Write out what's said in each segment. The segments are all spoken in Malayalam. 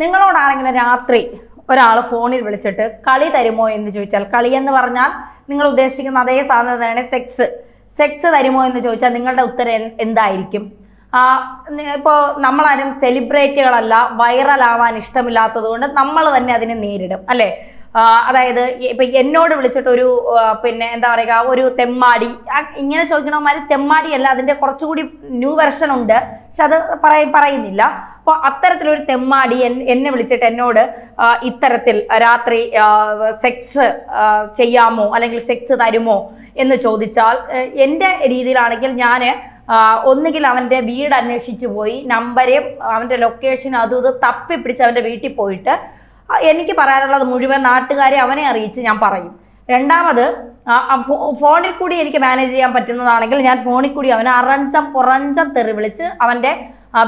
നിങ്ങളോടാണെങ്കിലും രാത്രി ഒരാൾ ഫോണിൽ വിളിച്ചിട്ട് കളി തരുമോ എന്ന് ചോദിച്ചാൽ, കളി എന്ന് പറഞ്ഞാൽ നിങ്ങൾ ഉദ്ദേശിക്കുന്ന അതേ സാധനം തന്നെയാണ് സെക്സ് തരുമോ എന്ന് ചോദിച്ചാൽ നിങ്ങളുടെ ഉത്തരം എന്തായിരിക്കും? ഇപ്പോൾ നമ്മളാരും സെലിബ്രിറ്റികളല്ല, വൈറലാവാൻ ഇഷ്ടമില്ലാത്തത് കൊണ്ട് നമ്മൾ തന്നെ അതിനെ നേരിടും അല്ലേ? അതായത് ഇപ്പം എന്നോട് വിളിച്ചിട്ടൊരു എന്താ പറയുക, ഒരു തെമ്മാടി, ഇങ്ങനെ ചോദിക്കണമാതിരി തെമ്മാടിയല്ല, അതിൻ്റെ കുറച്ചുകൂടി ന്യൂ വെർഷൻ ഉണ്ട്, പക്ഷെ അത് പറയുന്നില്ല. അപ്പോൾ അത്തരത്തിലൊരു തെമ്മാടി എന്നെ വിളിച്ചിട്ട് എന്നോട് ഇത്തരത്തിൽ രാത്രി സെക്സ് ചെയ്യാമോ അല്ലെങ്കിൽ സെക്സ് തരുമോ എന്ന് ചോദിച്ചാൽ, എൻ്റെ രീതിയിലാണെങ്കിൽ ഞാൻ ഒന്നുകിൽ അവൻ്റെ വീട് അന്വേഷിച്ച് പോയി നമ്പരും അവൻ്റെ ലൊക്കേഷൻ അതും ഇത് തപ്പിപ്പിടിച്ച് അവൻ്റെ വീട്ടിൽ പോയിട്ട് എനിക്ക് പറയാനുള്ളത് മുഴുവൻ നാട്ടുകാരെ അവനെ അറിയിച്ച് ഞാൻ പറയും. രണ്ടാമത്, ഫോണിൽ കൂടി എനിക്ക് മാനേജ് ചെയ്യാൻ പറ്റുന്നതാണെങ്കിൽ ഞാൻ ഫോണിൽ കൂടി അവനെ പുറഞ്ചം തെറി വിളിച്ച് അവൻ്റെ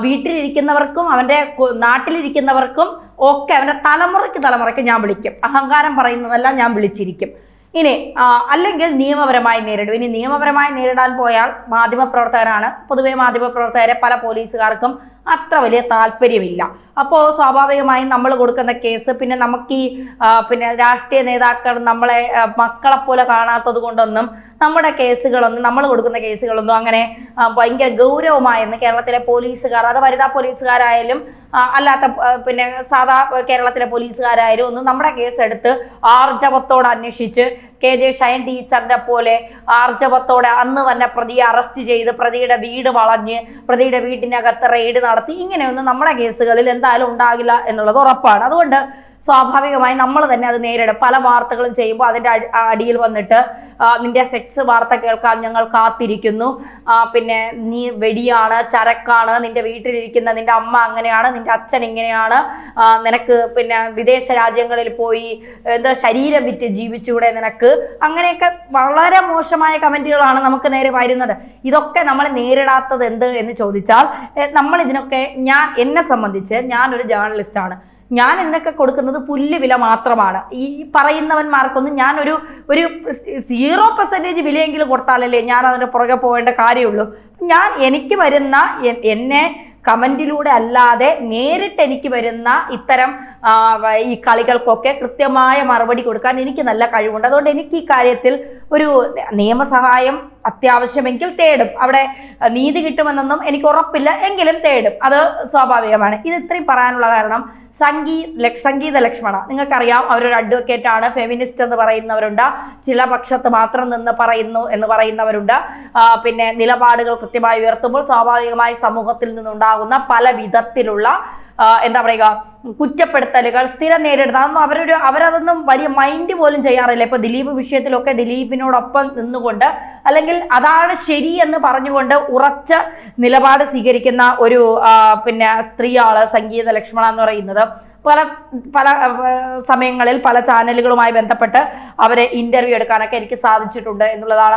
വീട്ടിലിരിക്കുന്നവർക്കും അവൻ്റെ നാട്ടിലിരിക്കുന്നവർക്കും ഒക്കെ അവൻ്റെ തലമുറയ്ക്ക് ഞാൻ വിളിക്കും. അഹങ്കാരം പറയുന്നതെല്ലാം ഞാൻ വിളിച്ചിരിക്കും. ഇനി അല്ലെങ്കിൽ നിയമപരമായി നേരിടും. ഇനി നിയമപരമായി നേരിടാൻ പോയാൽ മാധ്യമപ്രവർത്തകരാണ്. പൊതുവെ മാധ്യമപ്രവർത്തകരെ പല പോലീസുകാർക്കും അത്ര വലിയ താല്പര്യമില്ല. അപ്പോൾ സ്വാഭാവികമായും നമ്മൾ കൊടുക്കുന്ന കേസ്, പിന്നെ നമുക്ക് ഈ രാഷ്ട്രീയ നേതാക്കൾ നമ്മളെ മക്കളെപ്പോലെ കാണാത്തത് കൊണ്ടൊന്നും നമ്മുടെ കേസുകളൊന്നും, നമ്മൾ കൊടുക്കുന്ന കേസുകളൊന്നും അങ്ങനെ ഭയങ്കര ഗൗരവമായെന്ന് കേരളത്തിലെ പോലീസുകാർ, അത് വനിതാ പോലീസുകാരായാലും അല്ലാത്ത സാധാ കേരളത്തിലെ പോലീസുകാരായാലും ഒന്നും നമ്മുടെ കേസെടുത്ത് ആർജവത്തോടെ അന്വേഷിച്ച് KJ ഷൈൻ ടീച്ചറിന്റെ പോലെ ആർജവത്തോടെ അന്ന് തന്നെ പ്രതിയെ അറസ്റ്റ് ചെയ്ത് പ്രതിയുടെ വീട് വളഞ്ഞ് പ്രതിയുടെ വീട്ടിനകത്ത് റെയ്ഡ് നടത്തി, ഇങ്ങനെയൊന്നും നമ്മുടെ കേസുകളിൽ എന്തായാലും ഉണ്ടാകില്ല എന്നുള്ളത് ഉറപ്പാണ്. അതുകൊണ്ട് സ്വാഭാവികമായി നമ്മൾ തന്നെ അത് നേരിടും. പല വാർത്തകളും ചെയ്യുമ്പോൾ അതിൻ്റെ അടിയിൽ വന്നിട്ട് നിന്റെ സെക്സ് വാർത്ത കേൾക്കാൻ ഞങ്ങൾ കാത്തിരിക്കുന്നു, നീ വെടിയാണ്, ചരക്കാണ്, നിന്റെ വീട്ടിലിരിക്കുന്ന നിന്റെ അമ്മ അങ്ങനെയാണ്, നിന്റെ അച്ഛൻ ഇങ്ങനെയാണ്, നിനക്ക് വിദേശ രാജ്യങ്ങളിൽ പോയി ശരീരം വിറ്റ് ജീവിച്ചൂടെ നിനക്ക്, അങ്ങനെയൊക്കെ വളരെ മോശമായ കമന്റുകളാണ് നമുക്ക് നേരെ വരുന്നത്. ഇതൊക്കെ നമ്മൾ നേരിടാത്തത് എന്ത് എന്ന് ചോദിച്ചാൽ, നമ്മൾ ഇതിനൊക്കെ, എന്നെ സംബന്ധിച്ച് ഞാനൊരു ജേർണലിസ്റ്റാണ്. ഞാൻ എന്നൊക്കെ കൊടുക്കുന്നത് പുല്ലുവില മാത്രമാണ്. ഈ പറയുന്നവന്മാർക്കൊന്നും ഞാനൊരു 0% വിലയെങ്കിലും കൊടുത്താലല്ലേ ഞാൻ അതിൻ്റെ പുറകെ പോകേണ്ട കാര്യമുള്ളൂ. എനിക്ക് വരുന്ന എന്നെ കമന്റിലൂടെ അല്ലാതെ നേരിട്ട് എനിക്ക് വരുന്ന ഇത്തരം ഈ കളികൾക്കൊക്കെ കൃത്യമായ മറുപടി കൊടുക്കാൻ എനിക്ക് നല്ല കഴിവുണ്ട്. അതുകൊണ്ട് എനിക്ക് ഈ കാര്യത്തിൽ ഒരു നിയമസഹായം അത്യാവശ്യമെങ്കിൽ തേടും. അവിടെ നീതി കിട്ടുമെന്നൊന്നും എനിക്ക് ഉറപ്പില്ല, എങ്കിലും തേടും, അത് സ്വാഭാവികമാണ്. ഇത് ഇത്രയും പറയാനുള്ള കാരണം, സംഗീത ലക്ഷ്മണ, നിങ്ങൾക്കറിയാം, അവരൊരു അഡ്വക്കേറ്റ് ആണ്, ഫെമിനിസ്റ്റ് എന്ന് പറയുന്നവരുണ്ട്, ചില പക്ഷത്ത് മാത്രം നിന്ന് പറയുന്നു എന്ന് പറയുന്നവരുണ്ട്. നിലപാടുകൾ കൃത്യമായി ഉയർത്തുമ്പോൾ സ്വാഭാവികമായി സമൂഹത്തിൽ നിന്നുണ്ടാകുന്ന പല വിധത്തിലുള്ള എന്താ പറയുക കുറ്റപ്പെടുത്തലുകൾ സ്ഥിരം നേരിടുന്ന, അവരതൊന്നും വലിയ മൈൻഡ് പോലും ചെയ്യാറില്ല. ഇപ്പൊ ദിലീപ് വിഷയത്തിലൊക്കെ ദിലീപിനോടൊപ്പം നിന്നുകൊണ്ട് അല്ലെങ്കിൽ അതാണ് ശരി എന്ന് പറഞ്ഞുകൊണ്ട് ഉറച്ച നിലപാട് സ്വീകരിക്കുന്ന ഒരു സ്ത്രീയാണ് സംഗീത ലക്ഷ്മണ എന്ന് പറയുന്നത്. പല സമയങ്ങളിൽ പല ചാനലുകളുമായി ബന്ധപ്പെട്ട് അവരെ ഇന്റർവ്യൂ എടുക്കാനൊക്കെ എനിക്ക് സാധിച്ചിട്ടുണ്ട് എന്നുള്ളതാണ്.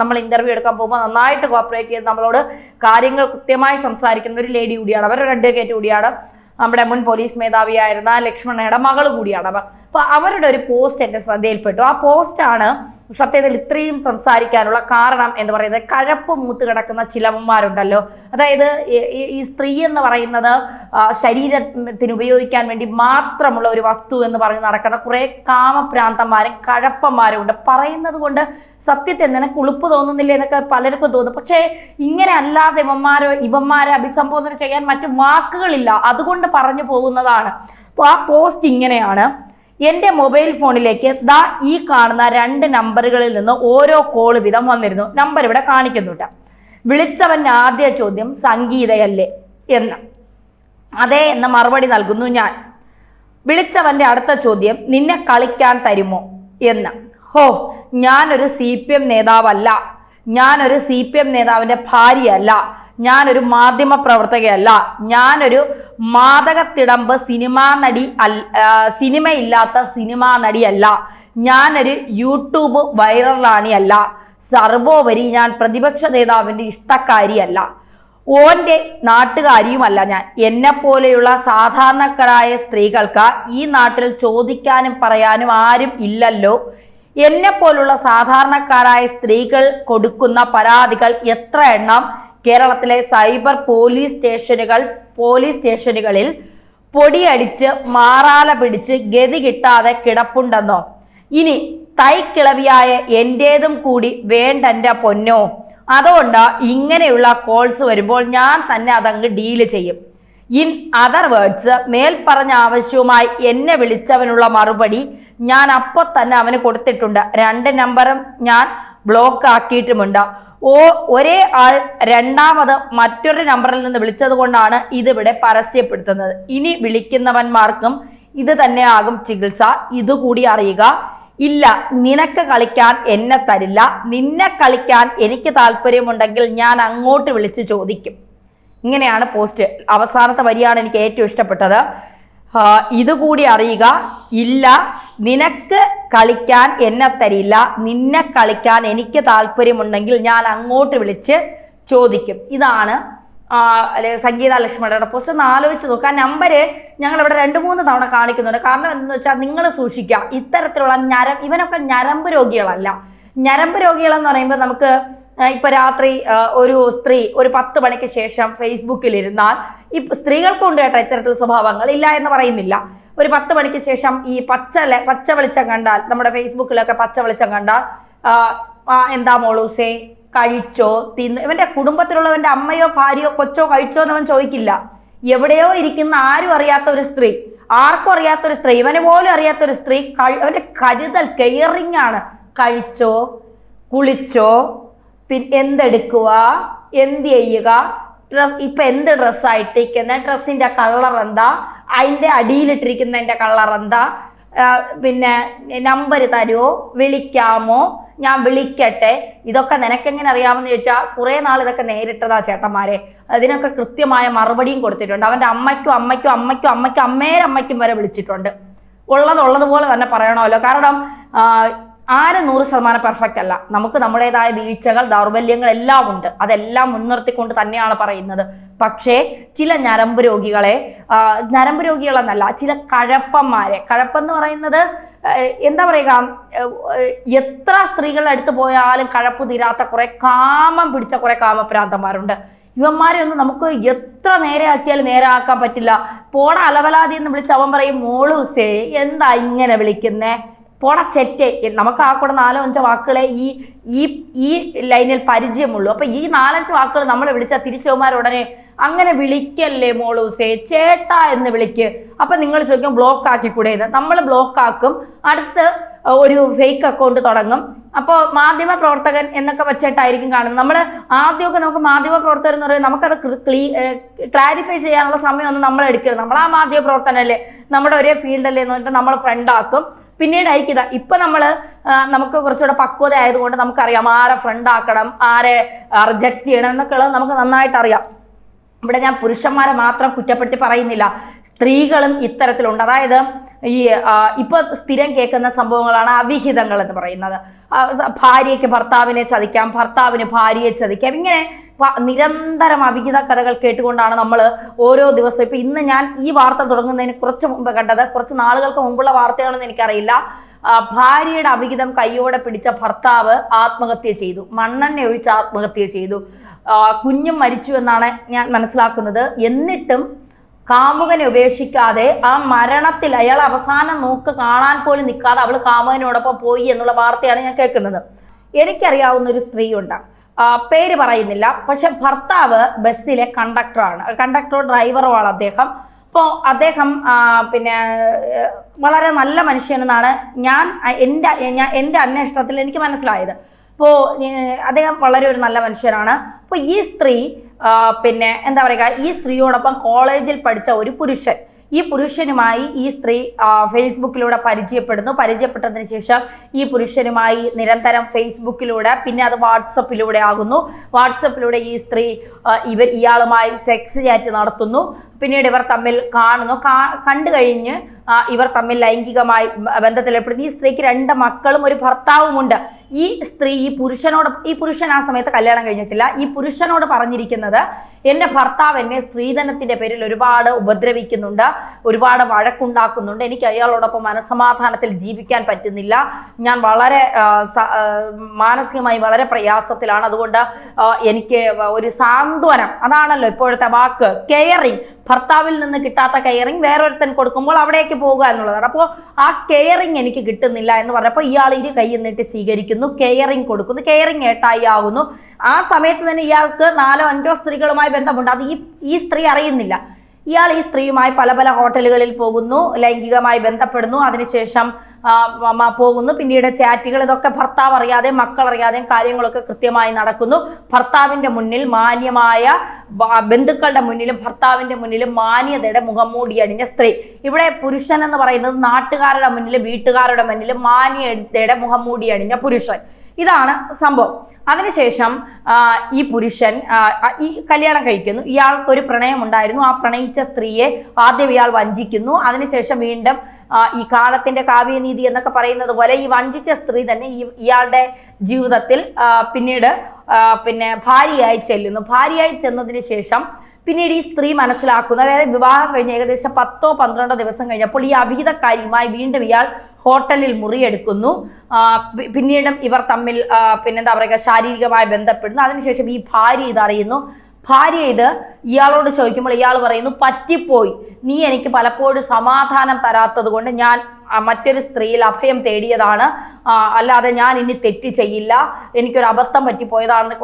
നമ്മൾ ഇന്റർവ്യൂ എടുക്കാൻ പോകുമ്പോൾ നന്നായിട്ട് കോപ്പറേറ്റ് ചെയ്ത് നമ്മളോട് കാര്യങ്ങൾ കൃത്യമായി സംസാരിക്കുന്ന ഒരു ലേഡി കൂടിയാണ്, അവരൊരു അഡ്വക്കേറ്റ് കൂടിയാണ്, നമ്മുടെ മുൻ പോലീസ് മേധാവിയായിരുന്ന ലക്ഷ്മണയുടെ മകൾ കൂടിയാണ് അവർ. അപ്പോൾ അവരുടെ ഒരു പോസ്റ്റ് എൻ്റെ ശ്രദ്ധയിൽപ്പെട്ടു. ആ പോസ്റ്റാണ് സത്യത്തിൽ ഇത്രയും സംസാരിക്കാനുള്ള കാരണം എന്ന് പറയുന്നത്. കഴപ്പ് മൂത്ത് കിടക്കുന്ന ചിലവന്മാരുണ്ടല്ലോ, അതായത് ഈ സ്ത്രീ എന്ന് പറയുന്നത് ശരീരത്തിന് ഉപയോഗിക്കാൻ വേണ്ടി മാത്രമുള്ള ഒരു വസ്തു എന്ന് പറഞ്ഞ് നടക്കുന്ന കുറേ കാമപ്രാന്തന്മാരും കഴപ്പന്മാരും ഉണ്ട്. പറയുന്നത് കൊണ്ട് സത്യത്തിൽ നിനക്ക് ഉളുപ്പ് തോന്നുന്നില്ല എന്നൊക്കെ പലർക്കും തോന്നും. പക്ഷേ ഇങ്ങനെ അല്ലാതെ ഇവന്മാരെ അഭിസംബോധന ചെയ്യാൻ മറ്റു വാക്കുകളില്ല, അതുകൊണ്ട് പറഞ്ഞു പോകുന്നതാണ്. അപ്പോൾ ആ പോസ്റ്റ് ഇങ്ങനെയാണ്: എൻ്റെ മൊബൈൽ ഫോണിലേക്ക് ഈ കാണുന്ന 2 നമ്പറുകളിൽ നിന്ന് ഓരോ കോൾ വീതം വന്നിരുന്നു. നമ്പർ ഇവിടെ കാണിക്കുന്നുണ്ട്. വിളിച്ചവൻ്റെ ആദ്യ ചോദ്യം സംഗീതയല്ലേ എന്ന്. അതെ എന്ന മറുപടി നൽകുന്നു ഞാൻ. വിളിച്ചവൻ്റെ അടുത്ത ചോദ്യം നിന്നെ കളിക്കാൻ തരുമോ എന്ന്. ഞാനൊരു CPM നേതാവല്ല, ഞാനൊര CPM നേതാവിൻ്റെ ഭാര്യയല്ല, ഞാനൊരു മാധ്യമ പ്രവർത്തകയല്ല, ഞാനൊരു മാദകത്തിടമ്പ് സിനിമയില്ലാത്ത സിനിമാ നടിയല്ല, ഞാനൊരു യൂട്യൂബ് വൈറലാണിയല്ല, സർവോപരി ഞാൻ പ്രതിപക്ഷ നേതാവിൻ്റെ ഇഷ്ടക്കാരിയല്ല, ഓൻ്റെ നാട്ടുകാരിയുമല്ല ഞാൻ. എന്നെപ്പോലെയുള്ള സാധാരണക്കാരായ സ്ത്രീകൾക്ക് ഈ നാട്ടിൽ ചോദിക്കാനും പറയാനും ആരും ഇല്ലല്ലോ. എന്നെപ്പോലുള്ള സാധാരണക്കാരായ സ്ത്രീകൾ കൊടുക്കുന്ന പരാതികൾ എത്ര എണ്ണം കേരളത്തിലെ സൈബർ പോലീസ് സ്റ്റേഷനുകളിൽ പൊടിയടിച്ച് മാറാല പിടിച്ച് ഗതി കിട്ടാതെ കിടപ്പുണ്ടെന്നോ? ഇനി തൈക്കിളവിയായ എന്റേതും കൂടി വേണ്ടെന്റെ പൊന്നോ. അതുകൊണ്ട് ഇങ്ങനെയുള്ള കോൾസ് വരുമ്പോൾ ഞാൻ തന്നെ അതങ്ങ് ഡീല് ചെയ്യും. ഇൻ അതർ വേർഡ്സ്, മേൽപ്പറഞ്ഞ ആവശ്യവുമായി എന്നെ വിളിച്ചവനുള്ള മറുപടി ഞാൻ അപ്പൊ തന്നെ അവന് കൊടുത്തിട്ടുണ്ട്. 2 നമ്പറും ഞാൻ ബ്ലോക്ക് ആക്കിയിട്ടുമുണ്ട്. ഒരേ ആൾ രണ്ടാമത് മറ്റൊരു നമ്പറിൽ നിന്ന് വിളിച്ചത് കൊണ്ടാണ് ഇതിവിടെ പരസ്യപ്പെടുത്തുന്നത്. ഇനി വിളിക്കുന്നവന്മാർക്കും ഇത് തന്നെയാകും ചികിത്സ. ഇതുകൂടി അറിയുക. ഇല്ല, നിനക്ക് കളിക്കാൻ എന്നെ തരില്ല. നിന്നെ കളിക്കാൻ എനിക്ക് താല്പര്യമുണ്ടെങ്കിൽ ഞാൻ അങ്ങോട്ട് വിളിച്ച് ചോദിക്കും. ഇങ്ങനെയാണ് പോസ്റ്റ്. അവസാനത്തെ വരിയാണ് എനിക്ക് ഏറ്റവും ഇഷ്ടപ്പെട്ടത്. ഇതുകൂടി അറിയുക. ഇല്ല, നിനക്ക് കളിക്കാൻ എന്നെ തരില്ല. നിന്നെ കളിക്കാൻ എനിക്ക് താല്പര്യമുണ്ടെങ്കിൽ ഞാൻ അങ്ങോട്ട് വിളിച്ച് ചോദിക്കും. ഇതാണ് സംഗീത ലക്ഷ്മണയുടെ പോസ്റ്റ്. ഒന്ന് ആലോചിച്ച് നോക്കുക. ആ നമ്പര് ഞങ്ങൾ ഇവിടെ 2-3 തവണ കാണിക്കുന്നുണ്ട്. കാരണം എന്തെന്ന് വെച്ചാൽ നിങ്ങൾ സൂക്ഷിക്കുക, ഇത്തരത്തിലുള്ള ഇവനൊക്കെ ഞരമ്പ് രോഗികളല്ല. ഞരമ്പ് രോഗികളെന്ന് പറയുമ്പോൾ നമുക്ക് ഇപ്പൊ രാത്രി ഒരു സ്ത്രീ ഒരു 10 മണിക്ക് ശേഷം ഫേസ്ബുക്കിൽ ഇരുന്നാൽ, സ്ത്രീകൾക്കുണ്ട് കേട്ടോ ഇത്തരത്തിൽ സ്വഭാവങ്ങൾ, ഇല്ല എന്ന് പറയുന്നില്ല. ഒരു 10 മണിക്ക് ശേഷം ഈ പച്ച വെളിച്ചം കണ്ടാൽ, നമ്മുടെ ഫേസ്ബുക്കിലൊക്കെ പച്ച വെളിച്ചം കണ്ടാൽ എന്താ മോളൂസേ കഴിച്ചോ തിന്ന്, ഇവന്റെ കുടുംബത്തിലുള്ളവന്റെ അമ്മയോ ഭാര്യയോ കൊച്ചോ കഴിച്ചോ എന്നവൻ ചോദിക്കില്ല. എവിടെയോ ഇരിക്കുന്ന ആരും അറിയാത്ത ഒരു സ്ത്രീ, ആർക്കും അറിയാത്തൊരു സ്ത്രീ, ഇവന് പോലും അറിയാത്തൊരു സ്ത്രീ, അവന്റെ കരുതൽ കെയറിങ് ആണ്. കഴിച്ചോ, കുളിച്ചോ, പിന്നെ എന്തെടുക്കുക, എന്ത് ചെയ്യുക, ഇപ്പൊ എന്ത് ഡ്രസ്സായിട്ടിരിക്കുന്ന, ഡ്രസ്സിന്റെ കളർ എന്താ, അതിന്റെ അടിയിലിട്ടിരിക്കുന്നതിന്റെ കളർ എന്താ, പിന്നെ നമ്പർ തരുമോ, വിളിക്കാമോ, ഞാൻ വിളിക്കട്ടെ, ഇതൊക്കെ നിനക്കെങ്ങനെ അറിയാമെന്ന് ചോദിച്ചാൽ കുറെ നാൾ ഇതൊക്കെ നേരിട്ടതാ ചേട്ടന്മാരെ. അതിനൊക്കെ കൃത്യമായ മറുപടിയും കൊടുത്തിട്ടുണ്ട്. അവന്റെ അമ്മയ്ക്കും വരെ വിളിച്ചിട്ടുണ്ട്. ഉള്ളതുപോലെ തന്നെ പറയണമല്ലോ. കാരണം ആരും 100% പെർഫെക്റ്റ് അല്ല. നമുക്ക് നമ്മുടേതായ വീഴ്ചകൾ, ദൗർബല്യങ്ങൾ എല്ലാം ഉണ്ട്. അതെല്ലാം മുൻനിർത്തിക്കൊണ്ട് തന്നെയാണ് പറയുന്നത്. പക്ഷേ ചില ഞരമ്പ് രോഗികളെന്നല്ല, ചില കഴപ്പെന്ന് പറയുന്നത് എന്താ പറയുക, എത്ര സ്ത്രീകളുടെ അടുത്ത് പോയാലും കഴപ്പ് തീരാത്ത കുറെ കാമം പിടിച്ച കുറെ കാമപ്രാന്തന്മാരുണ്ട്. ഇവന്മാരെയൊന്നും നമുക്ക് എത്ര നേരെ ആക്കിയാലും നേരെ ആക്കാൻ പറ്റില്ല. പോട അലവലാതി എന്ന് വിളിച്ച് അവൻ പറയും, മോളൂസേ എന്താ ഇങ്ങനെ വിളിക്കുന്നേ, പോട ചെറ്റേ. നമുക്ക് ആ കൂടെ 4-5 വാക്കുകളെ ഈ ലൈനിൽ പരിചയമുള്ളൂ. അപ്പൊ ഈ 4-5 വാക്കുകൾ നമ്മൾ വിളിച്ചാൽ തിരിച്ചവന്മാരുടനെ അങ്ങനെ വിളിക്കല്ലേ മോളൂസേ, ചേട്ടാ എന്ന് വിളിക്ക്. അപ്പൊ നിങ്ങൾ ചോദിക്കും ബ്ലോക്ക് ആക്കിക്കൂടെ എന്ന്. നമ്മൾ ബ്ലോക്ക് ആക്കും, അടുത്ത് ഒരു ഫേക്ക് അക്കൗണ്ട് തുടങ്ങും. അപ്പോൾ മാധ്യമ പ്രവർത്തകൻ എന്നൊക്കെ വെച്ചിട്ടായിരിക്കും കാണുന്നത്. നമ്മൾ ആദ്യമൊക്കെ നമുക്ക് മാധ്യമ പ്രവർത്തകർ എന്ന് പറയുന്നത് നമുക്കത് ക്ലാരിഫൈ ചെയ്യാനുള്ള സമയമൊന്നും നമ്മൾ എടുക്കരുത്. നമ്മൾ ആ മാധ്യമ പ്രവർത്തനല്ലേ, നമ്മുടെ ഒരേ ഫീൽഡല്ലേ എന്ന് പറഞ്ഞിട്ട് നമ്മൾ ഫ്രണ്ടാക്കും. പിന്നീടായിരിക്കും ഇപ്പൊ നമുക്ക് കുറച്ചുകൂടെ പക്വത ആയതുകൊണ്ട് നമുക്കറിയാം ആരെ ഫ്രണ്ട് ആക്കണം, ആരെ റിജക്റ്റ് ചെയ്യണം എന്നൊക്കെ ഉള്ളത് നമുക്ക് നന്നായിട്ട് അറിയാം. ഇവിടെ ഞാൻ പുരുഷന്മാരെ മാത്രം കുറ്റപ്പെടുത്തി പറയുന്നില്ല, സ്ത്രീകളും ഇത്തരത്തിലുണ്ട്. അതായത് ഇപ്പൊ സ്ഥിരം കേൾക്കുന്ന സംഭവങ്ങളാണ് അവിഹിതങ്ങൾ എന്ന് പറയുന്നത്. ഭാര്യയ്ക്ക് ഭർത്താവിനെ ചതിക്കാം, ഭർത്താവിന് ഭാര്യയെ ചതിക്കാം. ഇങ്ങനെ നിരന്തരം അവിഹിത കഥകൾ കേട്ടുകൊണ്ടാണ് നമ്മൾ ഓരോ ദിവസവും. ഇപ്പൊ ഇന്ന് ഞാൻ ഈ വാർത്ത തുടങ്ങുന്നതിന് കുറച്ച് മുമ്പ് കണ്ടത്, കുറച്ച് നാളുകൾക്ക് മുമ്പുള്ള വാർത്തയാണെന്ന് എനിക്കറിയില്ല. ഭാര്യയുടെ അവിഹിതം കയ്യോടെ പിടിച്ച ഭർത്താവ് ആത്മഹത്യ ചെയ്തു, മണ്ണെണ്ണ ഒഴിച്ച് ആത്മഹത്യ ചെയ്തു. കുഞ്ഞും മരിച്ചു എന്നാണ് ഞാൻ മനസ്സിലാക്കുന്നത്. എന്നിട്ടും കാമുകനെ ഉപേക്ഷിക്കാതെ ആ മരണത്തിൽ അയാൾ അവസാനം നോക്ക് കാണാൻ പോലും നിൽക്കാതെ അവൾ കാമുകനോടൊപ്പം പോയി എന്നുള്ള വാർത്തയാണ് ഞാൻ കേൾക്കുന്നത്. എനിക്കറിയാവുന്ന ഒരു സ്ത്രീയുണ്ട്, പേര് പറയുന്നില്ല. പക്ഷെ ഭർത്താവ് ബസ്സിലെ കണ്ടക്ടറോ ഡ്രൈവറോ ആണ് അദ്ദേഹം. അപ്പോൾ അദ്ദേഹം പിന്നെ വളരെ നല്ല മനുഷ്യനെന്നാണ് എൻ്റെ അന്വേഷണത്തിൽ എനിക്ക് മനസ്സിലായത്. അപ്പോൾ അദ്ദേഹം വളരെ ഒരു നല്ല മനുഷ്യനാണ്. അപ്പോൾ ഈ സ്ത്രീ പിന്നെ എന്താ പറയുക, ഈ സ്ത്രീയോടൊപ്പം കോളേജിൽ പഠിച്ച ഒരു പുരുഷൻ, ഈ പുരുഷനുമായി ഈ സ്ത്രീ ഫേസ്ബുക്കിലൂടെ പരിചയപ്പെട്ടതിന് ശേഷം ഈ പുരുഷനുമായി നിരന്തരം ഫേസ്ബുക്കിലൂടെ, പിന്നെ അത് വാട്സപ്പിലൂടെ ആകുന്നു. വാട്സപ്പിലൂടെ ഈ സ്ത്രീ ഇയാളുമായി സെക്സ് ചാറ്റ് നടത്തുന്നു. പിന്നീട് ഇവർ തമ്മിൽ കാണുന്നു. കണ്ടു കഴിഞ്ഞ് ഇവർ തമ്മിൽ ലൈംഗികമായി ബന്ധത്തിലേർപ്പെടുന്നു. ഈ സ്ത്രീക്ക് 2 മക്കളും ഒരു ഭർത്താവുമുണ്ട്. ഈ സ്ത്രീ ഈ പുരുഷൻ ആ സമയത്ത് കല്യാണം കഴിഞ്ഞിട്ടില്ല. ഈ പുരുഷനോട് പറഞ്ഞിരിക്കുന്നത്, എൻ്റെ ഭർത്താവ് എന്നെ സ്ത്രീധനത്തിന്റെ പേരിൽ ഒരുപാട് ഉപദ്രവിക്കുന്നുണ്ട്, ഒരുപാട് വഴക്കുണ്ടാക്കുന്നുണ്ട്, എനിക്ക് അയാളോടൊപ്പം മനസമാധാനത്തിൽ ജീവിക്കാൻ പറ്റുന്നില്ല, ഞാൻ വളരെ മാനസികമായി വളരെ പ്രയാസത്തിലാണ്, അതുകൊണ്ട് എനിക്ക് ഒരു സാന്ത്വനം, അതാണല്ലോ ഇപ്പോഴത്തെ വാക്ക്, കെയറിങ്, ഭർത്താവിൽ നിന്ന് കിട്ടാത്ത കെയറിങ് വേറൊരുത്തൻ കൊടുക്കുമ്പോൾ അവിടേക്ക് പോകുക എന്നുള്ളതാണ്. അപ്പോൾ ആ കെയറിങ് എനിക്ക് കിട്ടുന്നില്ല എന്ന് പറഞ്ഞപ്പോൾ ഇയാൾ ഇരു കൈ നീട്ടി സ്വീകരിക്കുന്നു, കെയറിങ് കൊടുക്കുന്നു, കെയറിങ് ഏട്ടായി ആകുന്നു. ആ സമയത്ത് തന്നെ ഇയാൾക്ക് 4 5 സ്ത്രീകളുമായി ബന്ധമുണ്ട്. അത് ഈ സ്ത്രീ അറിയുന്നില്ല. ഇയാൾ ഈ സ്ത്രീയുമായി പല പല ഹോട്ടലുകളിൽ പോകുന്നു, ലൈംഗികമായി ബന്ധപ്പെടുന്നു, അതിനുശേഷം പോകുന്നു. പിന്നീട് ചാറ്റുകൾ, ഇതൊക്കെ ഭർത്താവ് അറിയാതെ മക്കൾ അറിയാതെയും കാര്യങ്ങളൊക്കെ കൃത്യമായി നടക്കുന്നു. ഭർത്താവിൻ്റെ മുന്നിൽ മാന്യമായ, ബന്ധുക്കളുടെ മുന്നിലും ഭർത്താവിൻ്റെ മുന്നിലും മാന്യതയുടെ മുഖംമൂടി അണിഞ്ഞ സ്ത്രീ. ഇവിടെ പുരുഷൻ എന്ന് പറയുന്നത് നാട്ടുകാരുടെ മുന്നിലും വീട്ടുകാരുടെ മുന്നിലും മാന്യതയുടെ മുഖംമൂടി അണിഞ്ഞ പുരുഷൻ. ഇതാണ് സംഭവം. അതിനുശേഷം ഈ പുരുഷൻ ഈ കല്യാണം കഴിക്കുന്നു. ഇയാൾക്കൊരു പ്രണയം ഉണ്ടായിരുന്നു. ആ പ്രണയിച്ച സ്ത്രീയെ ആദ്യം ഇയാൾ വഞ്ചിക്കുന്നു. അതിനുശേഷം വീണ്ടും ഈ കാലത്തിന്റെ കാവ്യനീതി എന്നൊക്കെ പറയുന്നത് പോലെ ഈ വഞ്ചിച്ച സ്ത്രീ തന്നെ ഇയാളുടെ ജീവിതത്തിൽ പിന്നീട് ഭാര്യയായി ചെല്ലുന്നു. ഭാര്യയായി ചെന്നതിന് ശേഷം പിന്നീട് ഈ സ്ത്രീ മനസ്സിലാക്കുന്നു, അതായത് വിവാഹം കഴിഞ്ഞ് ഏകദേശം 10 12 ദിവസം കഴിഞ്ഞപ്പോൾ ഈ അവിഹിതക്കാരിയുമായി വീണ്ടും ഇയാൾ ഹോട്ടലിൽ മുറിയെടുക്കുന്നു. പിന്നീടും ഇവർ തമ്മിൽ എന്താ പറയുക, ശാരീരികമായി ബന്ധപ്പെടുന്നു. അതിനുശേഷം ഈ ഭാര്യ ഇതറിയുന്നു. ഭാര്യ ഇത് ഇയാളോട് ചോദിക്കുമ്പോൾ ഇയാൾ പറയുന്നു, പറ്റിപ്പോയി, നീ എനിക്ക് പലപ്പോഴും സമാധാനം തരാത്തത് കൊണ്ട് ഞാൻ മറ്റൊരു സ്ത്രീയിൽ അഭയം തേടിയതാണ്, അല്ലാതെ ഞാൻ ഇനി തെറ്റ് ചെയ്യില്ല, എനിക്കൊരു അബദ്ധം പറ്റിപ്പോയതാണെന്ന്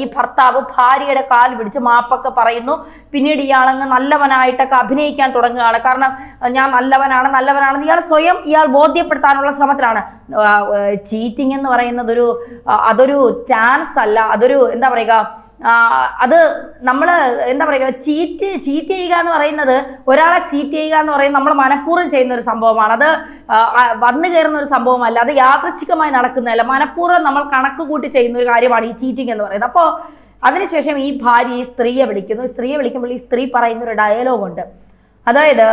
ഈ ഭർത്താവ് ഭാര്യയുടെ കാൽ പിടിച്ച് മാപ്പൊക്കെ പറയുന്നു. പിന്നീട് ഇയാളങ്ങ് നല്ലവനായിട്ടൊക്കെ അഭിനയിക്കാൻ തുടങ്ങുകയാണ്. കാരണം ഞാൻ നല്ലവനാണെന്ന് ഇയാൾ ബോധ്യപ്പെടുത്താനുള്ള ശ്രമത്തിലാണ്. ചീറ്റിംഗ് എന്ന് പറയുന്നത് അതൊരു ചാൻസ് അല്ല, അതൊരു എന്താ പറയുക, അത് നമ്മൾ എന്താ പറയുക, ചീറ്റ് ചെയ്യുക എന്ന് പറയുന്നത്, ഒരാളെ ചീറ്റ് ചെയ്യുക എന്ന് പറയുന്നത് നമ്മൾ മനഃപൂർവ്വം ചെയ്യുന്ന ഒരു സംഭവമാണ്. അത് വന്നു കയറുന്ന ഒരു സംഭവമല്ല, അത് യാദൃച്ഛികമായി നടക്കുന്നതല്ല, മനഃപൂർവ്വം നമ്മൾ കണക്ക് കൂട്ടി ചെയ്യുന്ന ഒരു കാര്യമാണ് ഈ ചീറ്റിംഗ് എന്ന് പറയുന്നത്. അപ്പോൾ അതിനുശേഷം ഈ ഭാര്യ ഈ സ്ത്രീയെ വിളിക്കുമ്പോൾ ഈ സ്ത്രീ പറയുന്ന ഒരു ഡയലോഗുണ്ട്. അതായത്,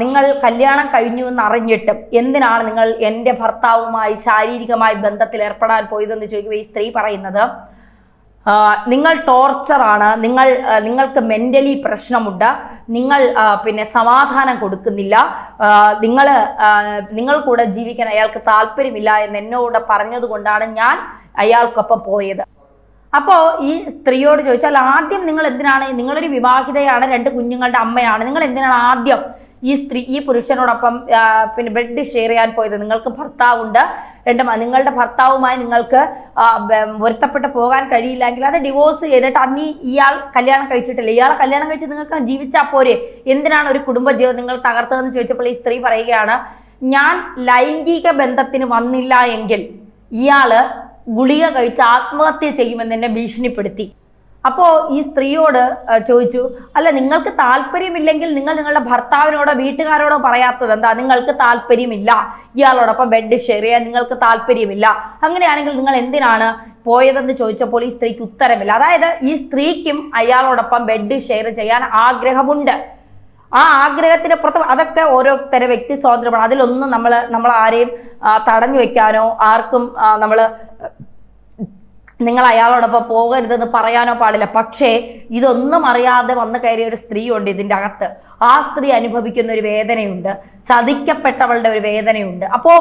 നിങ്ങൾ കല്യാണം കഴിഞ്ഞു എന്ന് അറിഞ്ഞിട്ടും എന്തിനാണ് നിങ്ങൾ എൻ്റെ ഭർത്താവുമായി ശാരീരികമായി ബന്ധത്തിൽ ഏർപ്പെടാൻ പോയതെന്ന് ചോദിക്കുമ്പോൾ ഈ സ്ത്രീ പറയുന്നത്, നിങ്ങൾ ടോർച്ചറാണ്, നിങ്ങൾക്ക് മെൻ്റലി പ്രശ്നമുണ്ട്, നിങ്ങൾ സമാധാനം കൊടുക്കുന്നില്ല, നിങ്ങൾ കൂടെ ജീവിക്കാൻ അയാൾക്ക് താല്പര്യമില്ല എന്ന് എന്നോട് പറഞ്ഞതുകൊണ്ടാണ് ഞാൻ അയാൾക്കൊപ്പം പോയത്. അപ്പോൾ ഈ സ്ത്രീയോട് ചോദിച്ചാൽ, ആദ്യം നിങ്ങൾ എന്തിനാണ്, നിങ്ങളൊരു വിവാഹിതയാണ്, 2 കുഞ്ഞുങ്ങളുടെ അമ്മയാണ്, നിങ്ങൾ എന്തിനാണ് ആദ്യം ഈ പുരുഷനോടൊപ്പം ബെഡ് ഷെയർ ചെയ്യാൻ പോയത്? നിങ്ങൾക്ക് ഭർത്താവുണ്ട്, നിങ്ങളുടെ ഭർത്താവുമായി നിങ്ങൾക്ക് പൊരുത്തപ്പെട്ട് പോകാൻ കഴിയില്ലെങ്കിൽ അത് ഡിവോഴ്സ് ചെയ്തിട്ട് അന്ന് ഇയാൾ കല്യാണം കഴിച്ചിട്ടില്ല, ഇയാളെ കല്യാണം കഴിച്ച് നിങ്ങൾക്ക് ജീവിച്ചാൽ പോരെ, എന്തിനാണ് ഒരു കുടുംബജീവിതം നിങ്ങൾ തകർത്തതെന്ന് ചോദിച്ചപ്പോൾ ഈ സ്ത്രീ പറയുകയാണ്, ഞാൻ ലൈംഗിക ബന്ധത്തിന് വന്നില്ല എങ്കിൽ ഇയാള് ഗുളിക കഴിച്ച് ആത്മഹത്യ ചെയ്യുമെന്ന് എന്നെ ഭീഷണിപ്പെടുത്തി. അപ്പോൾ ഈ സ്ത്രീയോട് ചോദിച്ചു, അല്ല, നിങ്ങൾക്ക് താല്പര്യമില്ലെങ്കിൽ നിങ്ങൾ നിങ്ങളുടെ ഭർത്താവിനോടോ വീട്ടുകാരോടോ പറയാത്തത് എന്താ? നിങ്ങൾക്ക് താല്പര്യമില്ല, ഇയാളോടൊപ്പം ബെഡ് ഷെയർ ചെയ്യാൻ നിങ്ങൾക്ക് താല്പര്യമില്ല, അങ്ങനെയാണെങ്കിൽ നിങ്ങൾ എന്തിനാണ് പോയതെന്ന് ചോദിച്ചപ്പോൾ ഈ സ്ത്രീക്ക് ഉത്തരമില്ല. അതായത് ഈ സ്ത്രീക്കും അയാളോടൊപ്പം ബെഡ് ഷെയർ ചെയ്യാൻ ആഗ്രഹമുണ്ട്. ആ ആഗ്രഹത്തിന് പുറത്ത് അതൊക്കെ ഓരോരുത്തരുടെ വ്യക്തി സ്വാതന്ത്ര്യമാണ്. അതിലൊന്നും നമ്മൾ ആരെയും തടഞ്ഞു വെക്കാനോ ആർക്കും നിങ്ങൾ അയാളോടൊപ്പം പോകരുതെന്ന് പറയാനോ പാടില്ല. പക്ഷേ ഇതൊന്നും അറിയാതെ വന്നു കയറിയ ഒരു സ്ത്രീ ഉണ്ട് ഇതിൻ്റെ അകത്ത്. ആ സ്ത്രീ അനുഭവിക്കുന്ന ഒരു വേദനയുണ്ട്, ചതിക്കപ്പെട്ടവളുടെ ഒരു വേദനയുണ്ട്. അപ്പോൾ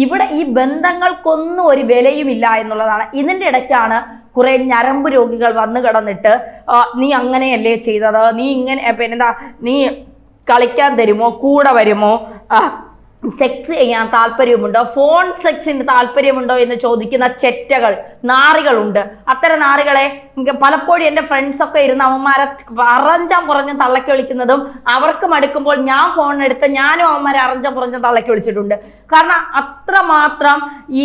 ഇവിടെ ഈ ബന്ധങ്ങൾക്കൊന്നും ഒരു വിലയുമില്ല എന്നുള്ളതാണ്. ഇതിൻ്റെ ഇടയ്ക്കാണ് കുറെ ഞരമ്പ് രോഗികൾ വന്നു കിടന്നിട്ട്, നീ അങ്ങനെയല്ലേ ചെയ്തത്, നീ ഇങ്ങനെ നീ കളിക്കാൻ തരുമോ, കൂടെ വരുമോ, സെക്സ് ചെയ്യാൻ താല്പര്യമുണ്ടോ, ഫോൺ സെക്സിന് താല്പര്യമുണ്ടോ എന്ന് ചോദിക്കുന്ന ചെറ്റകൾ, നാറികളുണ്ട്. അത്തരം നാറികളെ പലപ്പോഴും എൻ്റെ ഫ്രണ്ട്സൊക്കെ ഇരുന്ന് അവന്മാരെ പുറഞ്ഞും തള്ളക്കി വിളിക്കുന്നതും അവർക്ക് മടുക്കുമ്പോൾ ഞാൻ ഫോണെടുത്ത് ഞാനും അവന്മാരെ പുറഞ്ഞും തള്ളക്കി വിളിച്ചിട്ടുണ്ട്. കാരണം അത്രമാത്രം ഈ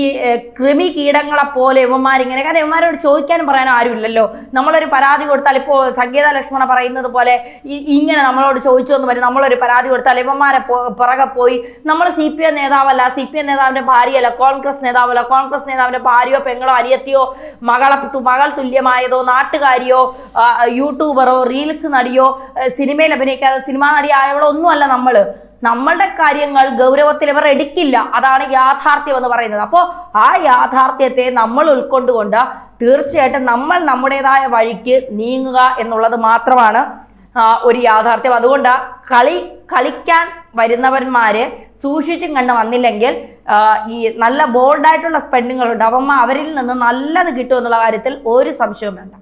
കൃമി കീടങ്ങളെ പോലെ ഇവന്മാരിങ്ങനെ, കാരണം ഇവന്മാരോട് ചോദിക്കാനും പറയാനും ആരുമില്ലല്ലോ. നമ്മളൊരു പരാതി കൊടുത്താൽ, ഇപ്പോൾ സംഗീത ലക്ഷ്മണ പറയുന്നത് പോലെ ഇങ്ങനെ നമ്മളോട് ചോദിച്ചു എന്ന് വരും, നമ്മളൊരു പരാതി കൊടുത്താൽ ഇവന്മാരെ പുറകെ പോയി, നമ്മൾ CPM നേതാവല്ല, CPM നേതാവിന്റെ ഭാര്യയല്ല, കോൺഗ്രസ് നേതാവല്ല, കോൺഗ്രസ് നേതാവിന്റെ ഭാര്യയോ പെങ്ങളോ അനിയത്തിയോ മകൾ തുല്യമായതോ നാട്ടുകാരിയോ യൂട്യൂബറോ റീൽസ് നടിയോ സിനിമയിൽ അഭിനയിക്കാതെ സിനിമാ നടിയായവളോ ഒന്നുമല്ല നമ്മളുടെ കാര്യങ്ങൾ ഗൗരവത്തിൽ ഇവർ എടുക്കില്ല. അതാണ് യാഥാർത്ഥ്യം എന്ന് പറയുന്നത്. അപ്പോൾ ആ യാഥാർത്ഥ്യത്തെ നമ്മൾ ഉൾക്കൊണ്ടുകൊണ്ട് തീർച്ചയായിട്ടും നമ്മൾ നമ്മുടേതായ വഴിക്ക് നീങ്ങുക എന്നുള്ളത് മാത്രമാണ് ഒരു യാഥാർത്ഥ്യം. അതുകൊണ്ട് കളിക്കാൻ വരുന്നവന്മാര് സൂക്ഷിച്ചും കണ്ട് വന്നില്ലെങ്കിൽ ഈ നല്ല ബോൾഡായിട്ടുള്ള സ്പെൻഡിങ്ങുകളുണ്ട്, അവരിൽ നിന്ന് നല്ലത് കിട്ടുമെന്നുള്ള കാര്യത്തിൽ ഒരു സംശയവും വേണ്ട.